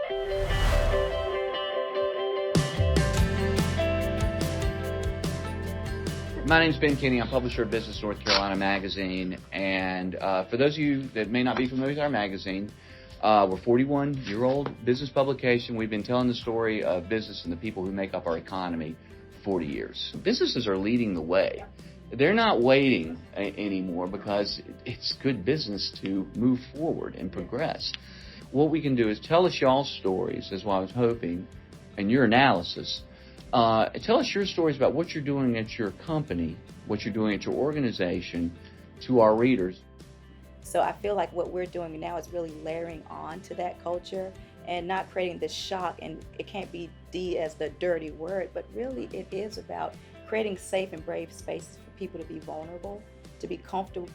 My name's Ben Kinney. I'm publisher of Business North Carolina Magazine. And for those of you that may not be familiar with our magazine, we're a 41-year-old business publication. We've been telling the story of business and the people who make up our economy for 40 years. Businesses are leading the way. They're not waiting anymore because it's good business to move forward and progress. What we can do is tell us y'all's stories, is what I was hoping, and your analysis. Tell us your stories about what you're doing at your company, what you're doing at your organization to our readers. So I feel like what we're doing now is really layering on to that culture and not creating this shock, and it can't be D as the dirty word, but really it is about creating safe and brave spaces for people to be vulnerable, to be comfortable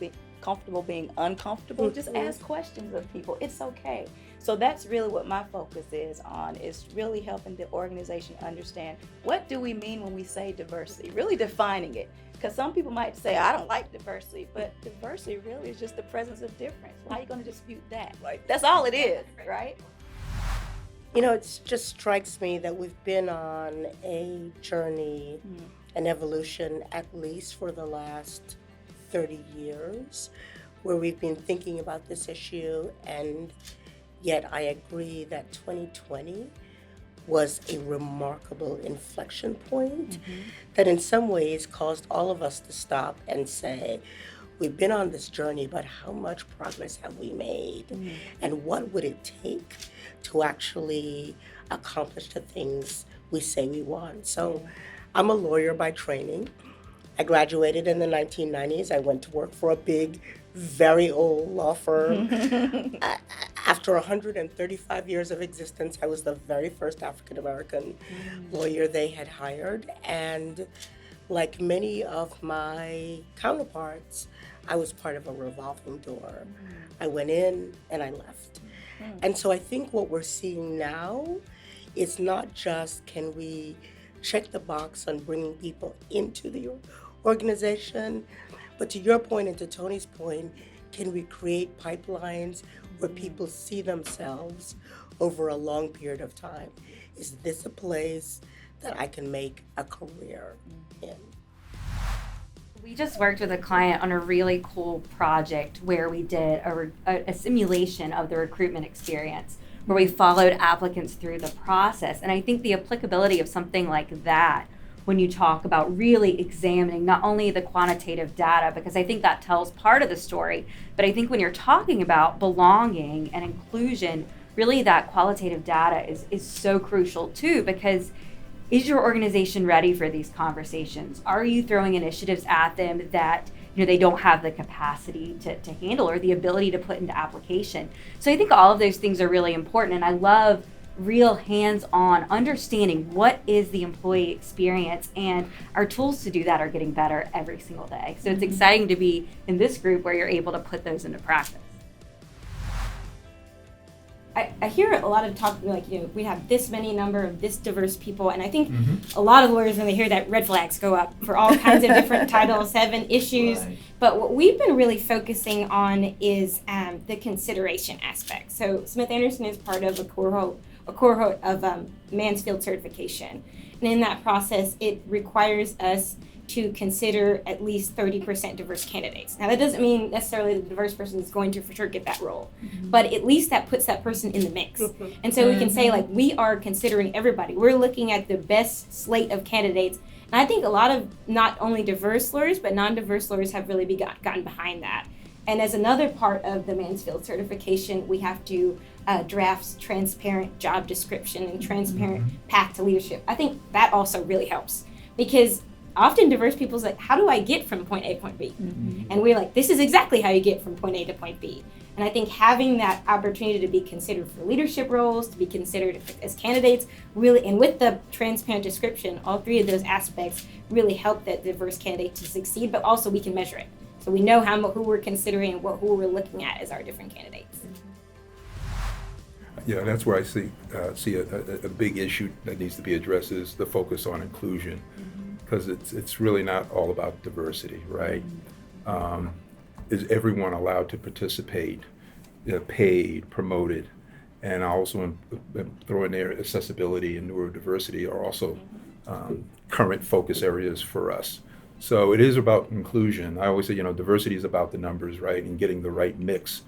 being uncomfortable. Just ask questions of people. It's okay. So that's really what my focus is on, is really helping the organization understand, what do we mean when we say diversity, really defining it. Because some people might say, I don't like diversity, but diversity really is just the presence of difference. Why are you going to dispute that? Like, that's all it is, right? You know, it just strikes me that we've been on a journey, an evolution, at least for the last 30 years, where we've been thinking about this issue, and yet I agree that 2020 was a remarkable inflection point that in some ways caused all of us to stop and say, we've been on this journey, but how much progress have we made? And what would it take to actually accomplish the things we say we want? So I'm a lawyer by training. I graduated in the 1990s. I went to work for a big, very old law firm. After 135 years of existence, I was the very first African-American lawyer they had hired. And like many of my counterparts, I was part of a revolving door. I went in and I left. And so I think what we're seeing now is not just can we check the box on bringing people into the organization, but to your point and to Tony's point, can we create pipelines where people see themselves over a long period of time? Is this a place that I can make a career in? We just worked with a client on a really cool project where we did a simulation of the recruitment experience, where we followed applicants through the process. And I think the applicability of something like that, when you talk about really examining not only the quantitative data, because I think that tells part of the story, but I think when you're talking about belonging and inclusion, really that qualitative data is so crucial too, because is your organization ready for these conversations? Are you throwing initiatives at them that they don't have the capacity to handle or the ability to put into application? So I think all of those things are really important, and I love real hands-on understanding what is the employee experience, and our tools to do that are getting better every single day. So it's exciting to be in this group where you're able to put those into practice. I hear a lot of talk like, we have this many number of this diverse people, and I think a lot of lawyers, when they hear that, red flags go up for all kinds of different Title VII issues. Right. But what we've been really focusing on is the consideration aspect. So Smith Anderson is part of a cohort of Mansfield certification, and in that process, it requires us to consider at least 30% diverse candidates. Now, that doesn't mean necessarily the diverse person is going to for sure get that role, but at least that puts that person in the mix. And so we can say, like, we are considering everybody. We're looking at the best slate of candidates. And I think a lot of not only diverse lawyers, but non-diverse lawyers have really gotten behind that. And as another part of the Mansfield certification, we have to draft transparent job description and transparent path to leadership. I think that also really helps, because often diverse people say, how do I get from point A to point B? And we're like, this is exactly how you get from point A to point B. And I think having that opportunity to be considered for leadership roles, to be considered as candidates, really, and with the transparent description, all three of those aspects really help that diverse candidate to succeed, but also we can measure it. So we know who we're considering and who we're looking at as our different candidates. Yeah, that's where I see a big issue that needs to be addressed, is the focus on inclusion, because it's really not all about diversity, right? Is everyone allowed to participate, paid, promoted, And I also throw in there accessibility and neurodiversity are also current focus areas for us. So it is about inclusion. I always say, diversity is about the numbers, right, and getting the right mix,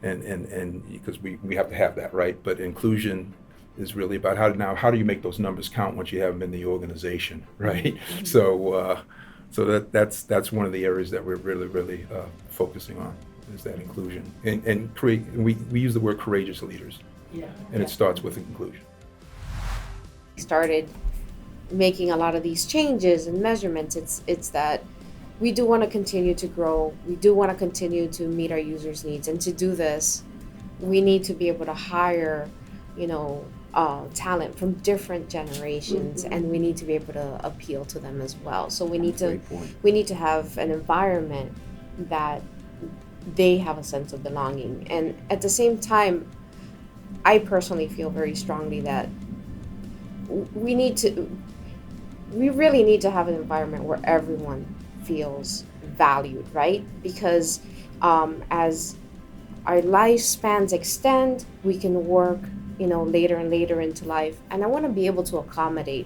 and because we have to have that, right. But inclusion is really about how do you make those numbers count once you have them in the organization, right? Mm-hmm. So that's one of the areas that we're really focusing on, is that inclusion and create. And we use the word courageous leaders, and it starts with inclusion. Started making a lot of these changes and measurements. It's that we do want to continue to grow. We do want to continue to meet our users' needs, and to do this, we need to be able to hire, talent from different generations, and we need to be able to appeal to them as well. So we need to have an environment that they have a sense of belonging. And at the same time, I personally feel very strongly that we really need to have an environment where everyone feels valued, right? Because as our lifespans extend, we can work, later and later into life. And I want to be able to accommodate,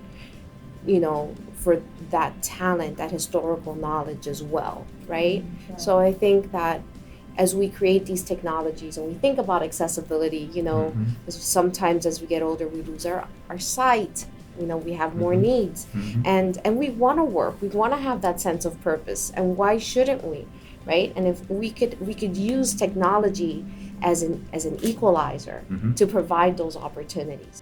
for that talent, that historical knowledge as well, right? Mm-hmm. So I think that as we create these technologies and we think about accessibility, mm-hmm. sometimes as we get older, we lose our sight. We have more mm-hmm. needs, mm-hmm. and we want to work. We want to have that sense of purpose, and why shouldn't we, right? And if we could use technology as an equalizer mm-hmm. to provide those opportunities.